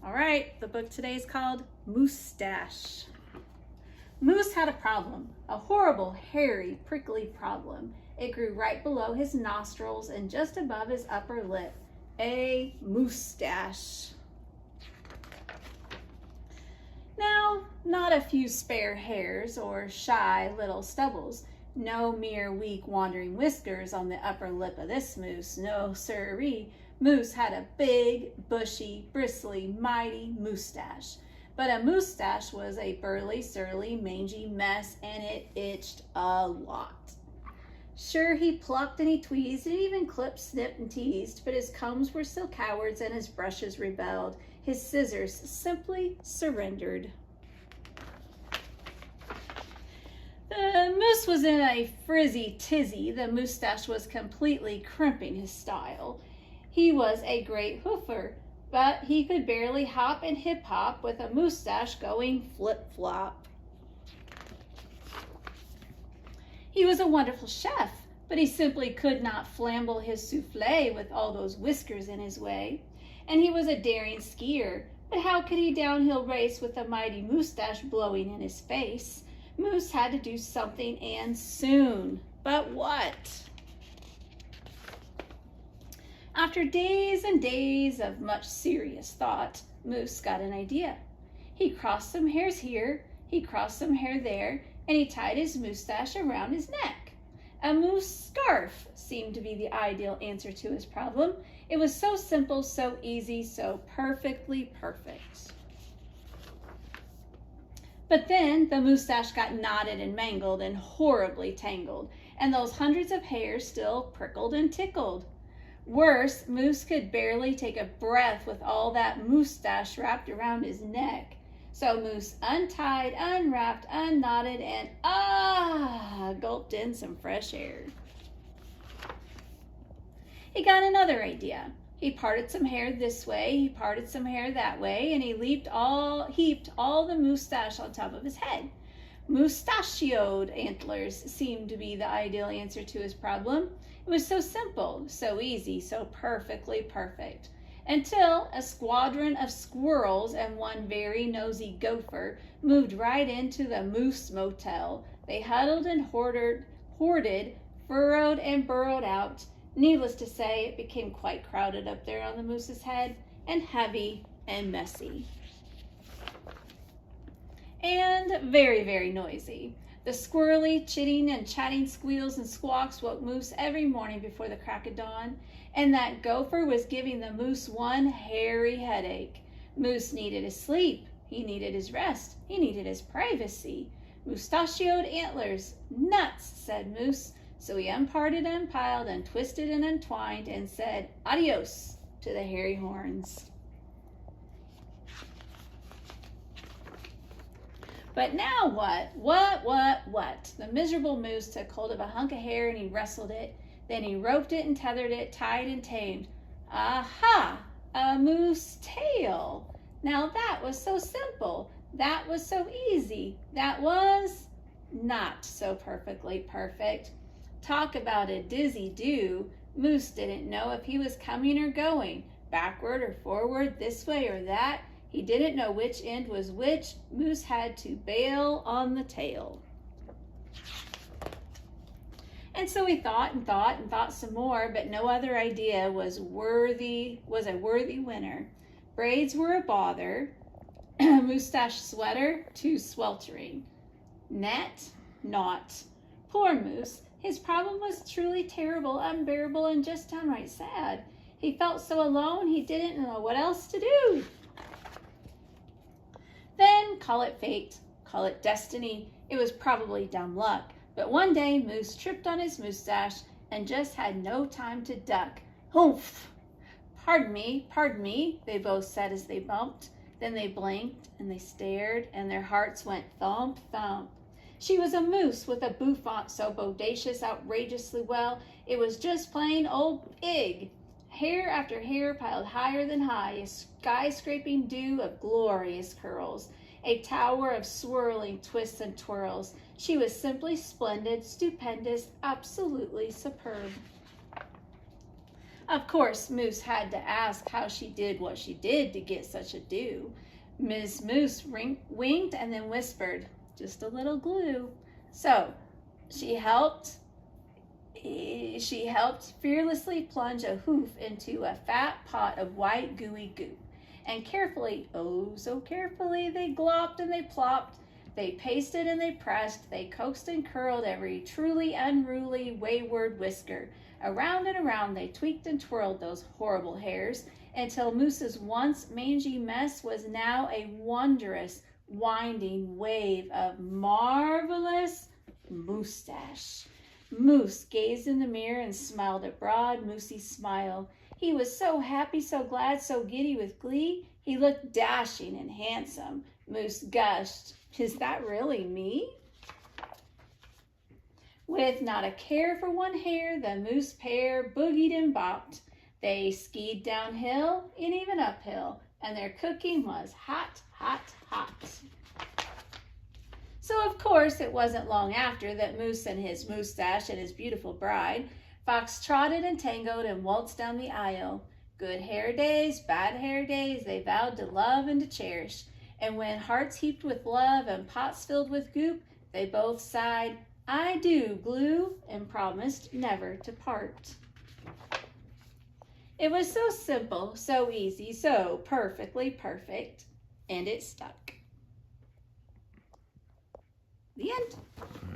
All right, the book today is called Moostache. Moose had a problem, a horrible, hairy, prickly problem. It grew right below his nostrils and just above his upper lip. A moostache. Now, not a few spare hairs or shy little stubbles. No mere weak wandering whiskers on the upper lip of this moose. No sirree. Moose had a big, bushy, bristly, mighty moostache. But a moostache was a burly, surly, mangy mess, and it itched a lot. Sure, he plucked and he tweezed and even clipped, snipped, and teased, but his combs were still cowards and his brushes rebelled. His scissors simply surrendered. The moose was in a frizzy tizzy. The moostache was completely crimping his style. He was a great hoofer, but he could barely hop and hip-hop with a moostache going flip-flop. He was a wonderful chef, but he simply could not flamble his souffle with all those whiskers in his way. And he was a daring skier, but how could he downhill race with a mighty moostache blowing in his face? Moose had to do something, and soon. But what? After days and days of much serious thought, Moose got an idea. He crossed some hairs here, he crossed some hair there, and he tied his moostache around his neck. A moose scarf seemed to be the ideal answer to his problem. It was so simple, so easy, so perfectly perfect. But then the moostache got knotted and mangled and horribly tangled, and those hundreds of hairs still prickled and tickled. Worse, Moose could barely take a breath with all that moostache wrapped around his neck. So Moose untied, unwrapped, unknotted, and gulped in some fresh air. He got another idea. He parted some hair this way, he parted some hair that way, and he heaped all the moostache on top of his head. Moustachioed antlers seemed to be the ideal answer to his problem. It was so simple, so easy, so perfectly perfect. Until a squadron of squirrels and one very nosy gopher moved right into the Moose Motel. They huddled and hoarded, furrowed and burrowed out. Needless to say, it became quite crowded up there on the moose's head, and heavy and messy. And very, very noisy. The squirrely, chitting, and chatting squeals and squawks woke Moose every morning before the crack of dawn, and that gopher was giving the moose one hairy headache. Moose needed his sleep, he needed his rest, he needed his privacy. Moustachioed antlers, nuts, said Moose. So he unparted, unpiled, and twisted and untwined, and said adios to the hairy horns. But now what? What? The miserable moose took hold of a hunk of hair and he wrestled it. Then he roped it and tethered it, tied and tamed. Aha! A moose tail. Now that was so simple. That was so easy. That was not so perfectly perfect. Talk about a dizzy do. Moose didn't know if he was coming or going, backward or forward, this way or that. He didn't know which end was which. Moose had to bail on the tail. And so he thought and thought and thought some more, but no other idea was a worthy winner. Braids were a bother. Moostache sweater, too sweltering. Net, not. Poor Moose. His problem was truly terrible, unbearable, and just downright sad. He felt so alone, he didn't know what else to do. Then, call it fate, call it destiny. It was probably dumb luck. But one day, Moose tripped on his moostache and just had no time to duck. Humph! Pardon me, they both said as they bumped. Then they blinked and they stared and their hearts went thump, thump. She was a moose with a bouffant so bodacious, outrageously well, it was just plain old big. Hair after hair piled higher than high, a skyscraping dew of glorious curls, a tower of swirling twists and twirls. She was simply splendid, stupendous, absolutely superb. Of course, Moose had to ask how she did what she did to get such a do. Ms. Moose winked and then whispered, "Just a little glue." So she helped fearlessly plunge a hoof into a fat pot of white gooey goop. And carefully, oh so carefully, they glopped and they plopped, they pasted and they pressed, they coaxed and curled every truly unruly wayward whisker. Around and around they tweaked and twirled those horrible hairs, until Moose's once mangy mess was now a wondrous, winding wave of marvelous Moostache. Moose gazed in the mirror and smiled a broad, moosey smile. He was so happy, so glad, so giddy with glee. He looked dashing and handsome. Moose gushed, "Is that really me?" With not a care for one hair, the moose pair boogied and bopped. They skied downhill and even uphill, and their cooking was hot, hot, hot. So, of course, it wasn't long after that Moose and his Moostache and his beautiful bride fox-trotted and tangoed and waltzed down the aisle. Good hair days, bad hair days, they vowed to love and to cherish. And when hearts heaped with love and pots filled with goop, they both sighed, "I do, glue," and promised never to part. It was so simple, so easy, so perfectly perfect, and it stuck. The end.